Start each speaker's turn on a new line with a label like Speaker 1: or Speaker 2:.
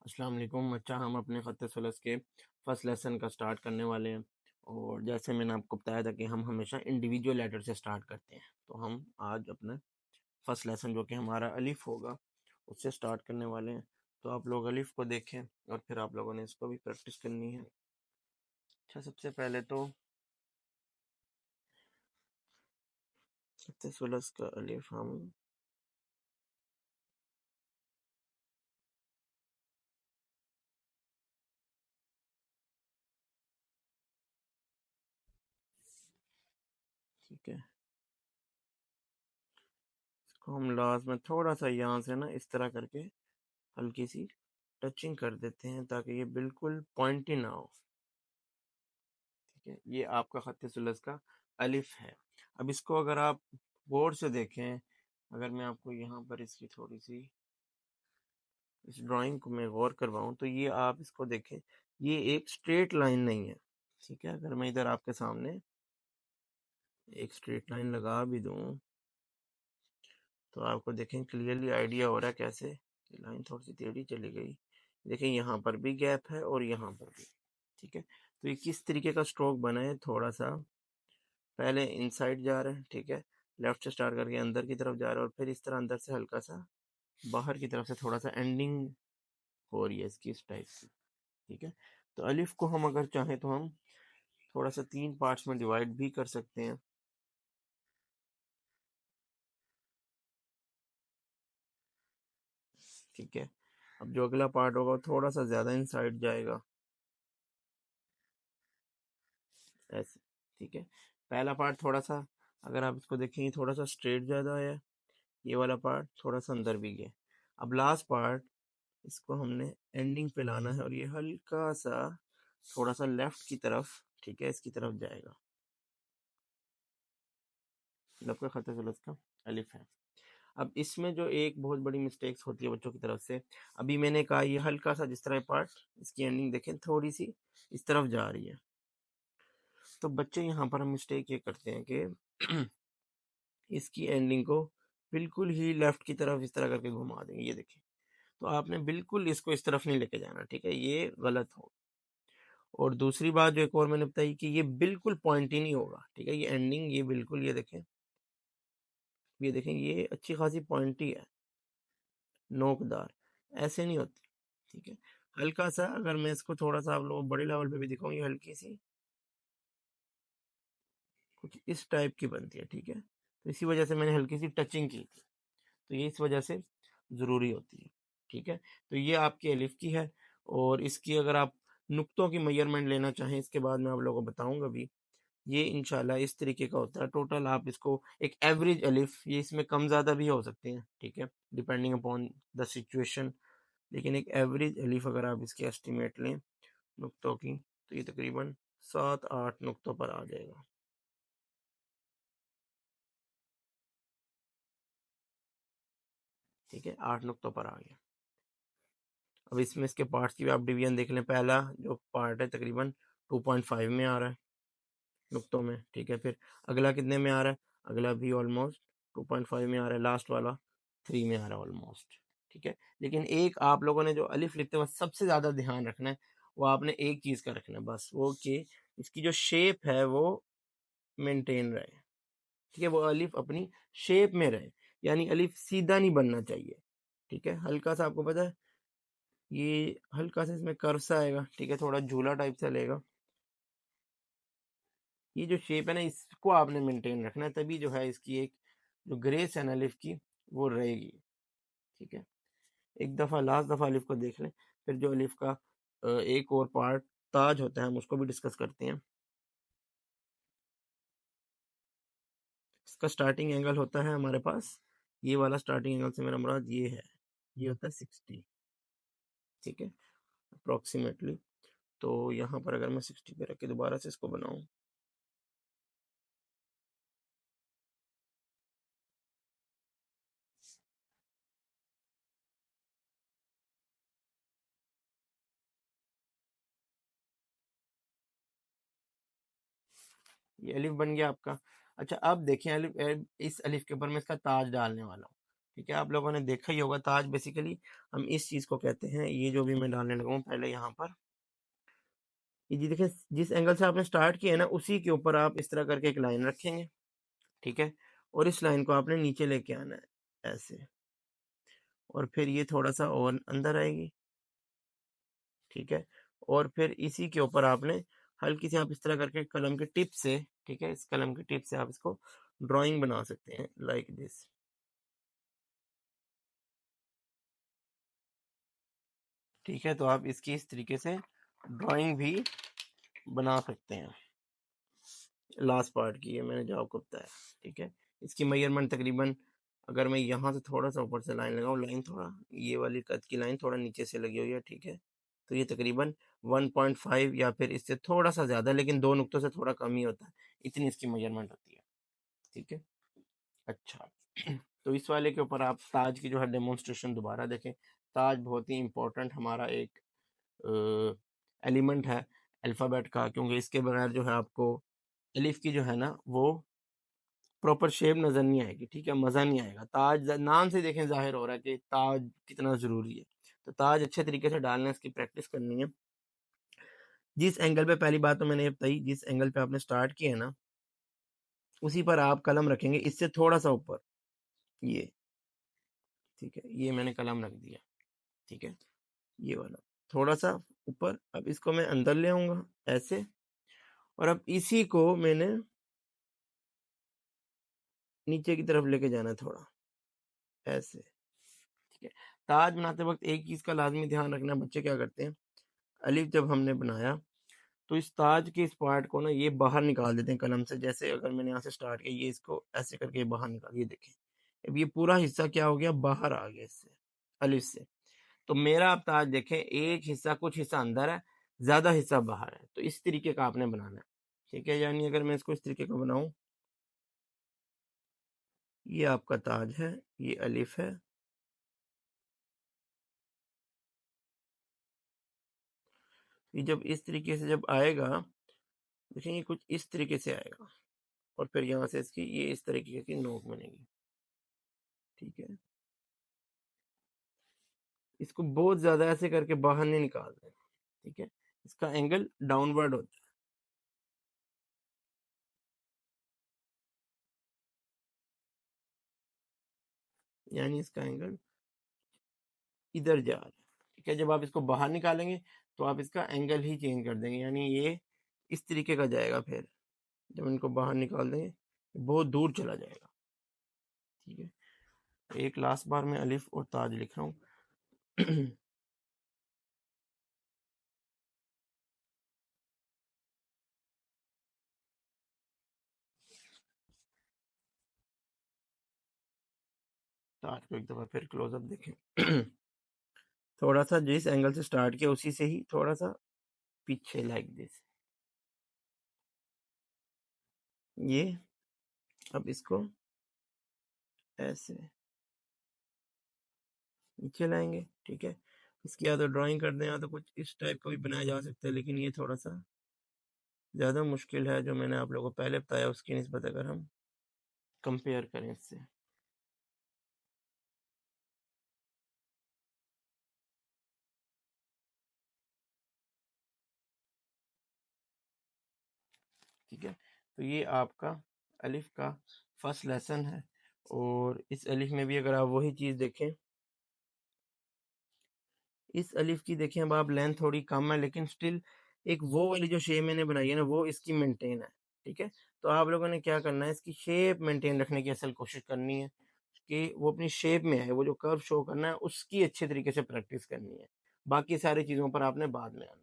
Speaker 1: अस्सलाम वालेकुम। अच्छा, हम अपने ख़त सुलस के फर्स्ट लेसन का स्टार्ट करने वाले हैं। और जैसे मैंने आपको बताया था कि हम हमेशा इंडिविजुअल लेटर से स्टार्ट करते हैं, तो हम आज अपना फर्स्ट लेसन जो कि हमारा अलिफ होगा उससे स्टार्ट करने वाले हैं। तो आप लोग अलिफ को देखें और फिर आप लोगों ने इसको भी प्रैक्टिस करनी है। अच्छा, सबसे पहले तो ख़त सुलस का अलिफ हम ठीक है, इसको हम लास्ट में थोड़ा सा यहाँ से ना इस तरह करके हल्की सी टचिंग कर देते हैं ताकि ये बिल्कुल पॉइंटी ना हो। ठीक है, ये आपका खत सुलस का अलिफ है। अब इसको अगर आप गौर से देखें, अगर मैं आपको यहाँ पर इसकी थोड़ी सी इस ड्राइंग को मैं गौर करवाऊँ तो ये आप इसको देखें, ये एक स्ट्रेट लाइन नहीं है। ठीक है, अगर मैं इधर आपके सामने एक स्ट्रेट लाइन लगा भी दूँ तो आपको देखें क्लियरली आइडिया हो रहा है कैसे ये लाइन थोड़ी सी टेढ़ी चली गई। देखें यहाँ पर भी गैप है और यहाँ पर भी। ठीक है, तो ये किस तरीके का स्ट्रोक बना है, थोड़ा सा पहले इनसाइड जा रहा है। ठीक है, लेफ्ट से स्टार्ट करके अंदर की तरफ जा रहा है और फिर इस तरह अंदर से हल्का सा बाहर की तरफ से थोड़ा सा एंडिंग हो रही है इसकी इस टाइप की। ठीक है, तो अलिफ को हम अगर चाहें तो हम थोड़ा सा 3 पार्ट्स में डिवाइड भी कर सकते हैं। ठीक है, अब जो अगला पार्ट होगा वो थोड़ा सा ज़्यादा इनसाइड जाएगा ऐसे। ठीक है, पहला पार्ट थोड़ा सा, अगर आप इसको देखेंगे थोड़ा सा स्ट्रेट ज़्यादा है, ये वाला पार्ट थोड़ा सा अंदर भी गया। अब लास्ट पार्ट इसको हमने एंडिंग पे लाना है और ये हल्का सा थोड़ा सा लेफ्ट की तरफ, ठीक है, इसकी तरफ जाएगा। मतलब का खत सुलस का अलिफ है। अब इसमें जो एक बहुत बड़ी मिस्टेक्स होती है बच्चों की तरफ से, अभी मैंने कहा ये हल्का सा जिस तरह पार्ट इसकी एंडिंग देखें थोड़ी सी इस तरफ जा रही है, तो बच्चे यहाँ पर हम मिस्टेक ये करते हैं कि इसकी एंडिंग को बिल्कुल ही लेफ्ट की तरफ इस तरह करके घुमा देंगे। ये देखिए, तो आपने बिल्कुल इसको इस तरफ नहीं लेके जाना। ठीक है, ये गलत हो। और दूसरी बात जो एक और मैंने बताई कि ये बिल्कुल पॉइंट ही नहीं होगा। ठीक है, ये एंडिंग ये बिल्कुल ये देखें ये अच्छी खासी पॉइंटी है, नोकदार, ऐसे नहीं होती। ठीक है, हल्का सा अगर मैं इसको थोड़ा सा आप लोग बड़े लेवल पे भी दिखाऊं, ये हल्की सी कुछ इस टाइप की बनती है। ठीक है, तो इसी वजह से मैंने हल्की सी टचिंग की थी, तो ये इस वजह से ज़रूरी होती है। ठीक है, तो ये आपकी अलिफ की है। और इसकी अगर आप नुक्तों की मेजरमेंट लेना चाहें इसके बाद मैं आप लोगों को बताऊंगा भी, ये इंशाल्लाह इस तरीके का होता है। टोटल आप इसको एक एवरेज अलिफ, ये इसमें कम ज़्यादा भी हो सकते हैं। ठीक है, डिपेंडिंग अपॉन द सिचुएशन, लेकिन एक एवरेज अलिफ अगर आप इसकी एस्टिमेट लें नुक्तों की तो ये तकरीबन 7-8 नुक्तों पर आ जाएगा। ठीक है, 8 नुक्तों पर आ गया। अब इसमें इसके पार्ट्स की भी आप डिवीजन देख लें। पहला जो पार्ट है तकरीबन 2.5 में आ रहा है नुक्तों में। ठीक है, फिर अगला कितने में आ रहा है, अगला भी ऑलमोस्ट 2.5 में आ रहा है, लास्ट वाला 3 में आ रहा है ऑलमोस्ट। ठीक है, लेकिन एक आप लोगों ने जो अलिफ लिखते वक्त सबसे ज़्यादा ध्यान रखना है, वो आपने एक चीज़ का रखना है बस, वो कि इसकी जो शेप है वो मेंटेन रहे। ठीक है, वो अलिफ अपनी शेप में रहे, यानी अलिफ सीधा नहीं बनना चाहिए। ठीक है, हल्का सा आपको पता है ये हल्का सा इसमें कर्व सा आएगा। ठीक है, थोड़ा झूला टाइप सा लेगा। ये जो शेप है ना इसको आपने मेंटेन रखना है, तभी जो है इसकी एक जो ग्रेस है ना अलिफ की वो रहेगी। ठीक है, एक दफ़ा लास्ट दफ़ा अलिफ को देख लें, फिर जो अलिफ का एक और पार्ट ताज होता है हम उसको भी डिस्कस करते हैं। इसका स्टार्टिंग एंगल होता है हमारे पास, ये वाला स्टार्टिंग एंगल से मेरा मुराद ये है, ये होता है 60। ठीक है, अप्रोक्सीमेटली। तो यहाँ पर अगर मैं 60 पे रख के दोबारा से इसको बनाऊं, ये अलिफ बन गया आपका। अच्छा, अब देखें अलिफ इस अलिफ के ऊपर मैं इसका ताज डालने वाला हूँ। ठीक है, आप लोगों ने देखा ही होगा ताज बेसिकली हम इस चीज को कहते हैं। ये जो भी मैं डालने लगा हूँ पहले यहाँ पर, ये जी देखिए जिस एंगल से आपने स्टार्ट किया है ना उसी के ऊपर आप इस तरह करके एक लाइन रखेंगे। ठीक है, और इस लाइन को आपने नीचे लेके आना है ऐसे, और फिर ये थोड़ा सा और अंदर आएगी। ठीक है, और फिर इसी के ऊपर आपने हल्की सी आप इस तरह करके कलम के टिप से, ठीक है, इस कलम के टिप से आप इसको ड्राइंग बना सकते हैं लाइक दिस। ठीक है, तो आप इसकी इस तरीके से ड्राइंग भी बना सकते हैं। लास्ट पार्ट की ये मैंने जो आपको बताया। ठीक है, इसकी मेजरमेंट तकरीबन, अगर मैं यहाँ से थोड़ा सा ऊपर से लाइन लगाऊं, लाइन थोड़ा ये वाली कद की लाइन थोड़ा नीचे से लगी हुई है। ठीक है, तो ये तकरीबन 1.5 या फिर इससे थोड़ा सा ज़्यादा, लेकिन 2 नुक्तों से थोड़ा कम ही होता है, इतनी इसकी मेजरमेंट होती है। ठीक है, अच्छा तो इस वाले के ऊपर आप ताज की जो है डेमोन्स्ट्रेशन दोबारा देखें। ताज बहुत ही इम्पोर्टेंट हमारा एक एलिमेंट है अल्फ़ाबेट का, क्योंकि इसके बगैर जो है आपको अलिफ की जो है ना वो प्रॉपर शेप नज़र नहीं आएगी। ठीक है, मज़ा नहीं आएगा। ताज नाम से देखें ज़ाहिर हो रहा है कि ताज कितना ज़रूरी है। तो ताज अच्छे तरीके से डालना है, इसकी प्रैक्टिस करनी है। जिस एंगल पे, पहली बात तो मैंने ये बताई, जिस एंगल पे आपने स्टार्ट किया है ना उसी पर आप कलम रखेंगे, इससे थोड़ा सा ऊपर ये। ठीक है, ये मैंने कलम रख दिया। ठीक है, ये वाला थोड़ा सा ऊपर। अब इसको मैं अंदर ले आऊंगा ऐसे, और अब इसी को मैंने नीचे की तरफ लेके जाना है थोड़ा ऐसे। ठीक है, ताज बनाते वक्त एक चीज का लाजमी ध्यान रखना, बच्चे क्या करते हैं, अलिफ जब हमने बनाया तो इस ताज के इस पार्ट को ना ये बाहर निकाल देते हैं कलम से। जैसे अगर मैंने यहाँ से स्टार्ट किया, ये इसको ऐसे करके बाहर निकाल, ये देखें अब ये पूरा हिस्सा क्या हो गया, बाहर आ गया इससे, अलिफ से। तो मेरा आप ताज देखें, एक हिस्सा, कुछ हिस्सा अंदर है, ज्यादा हिस्सा बाहर है। तो इस तरीके का आपने बनाना है। ठीक है, यानी अगर मैं इसको इस तरीके का बनाऊं, ये आपका ताज है, ये अलिफ है। ये जब इस तरीके से जब आएगा, देखें ये कुछ इस तरीके से आएगा, और फिर यहाँ से इसकी ये इस तरीके की नोक बनेगी। ठीक है, इसको बहुत ज्यादा ऐसे करके बाहर नहीं निकाल देना। ठीक है, इसका एंगल डाउनवर्ड होता है, यानी इसका एंगल इधर जा रहा है। ठीक है, जब आप इसको बाहर निकालेंगे तो आप इसका एंगल ही चेंज कर देंगे, यानी ये इस तरीके का जाएगा। फिर जब इनको बाहर निकाल देंगे बहुत दूर चला जाएगा। ठीक है, एक लास्ट बार मैं अलिफ और ताज लिख रहा हूँ। ताज को एक दफा फिर क्लोजअप देखें। थोड़ा सा जिस एंगल से स्टार्ट किया उसी से ही थोड़ा सा पीछे, लाइक दिस। ये अब इसको ऐसे नीचे लाएंगे। ठीक है, इसकी या तो ड्राइंग कर दें या तो कुछ इस टाइप का भी बनाया जा सकता है, लेकिन ये थोड़ा सा ज़्यादा मुश्किल है जो मैंने आप लोगों को पहले बताया उसकी निस्बत अगर हम कंपेयर करें इससे। ठीक है, तो ये आपका अलिफ का फर्स्ट लेसन है, और इस अलिफ में भी अगर आप वही चीज़ देखें, इस अलिफ की देखें अब आप लेंथ थोड़ी कम है, लेकिन स्टिल एक वो वाली जो शेप मैंने बनाई है ना वो इसकी मेंटेन है। ठीक है, तो आप लोगों ने क्या करना है, इसकी शेप मेंटेन रखने की असल कोशिश करनी है कि वो अपनी शेप में है, वो जो कर्व शो करना है उसकी अच्छे तरीके से प्रैक्टिस करनी है। बाकी सारी चीज़ों पर आपने बाद में आना।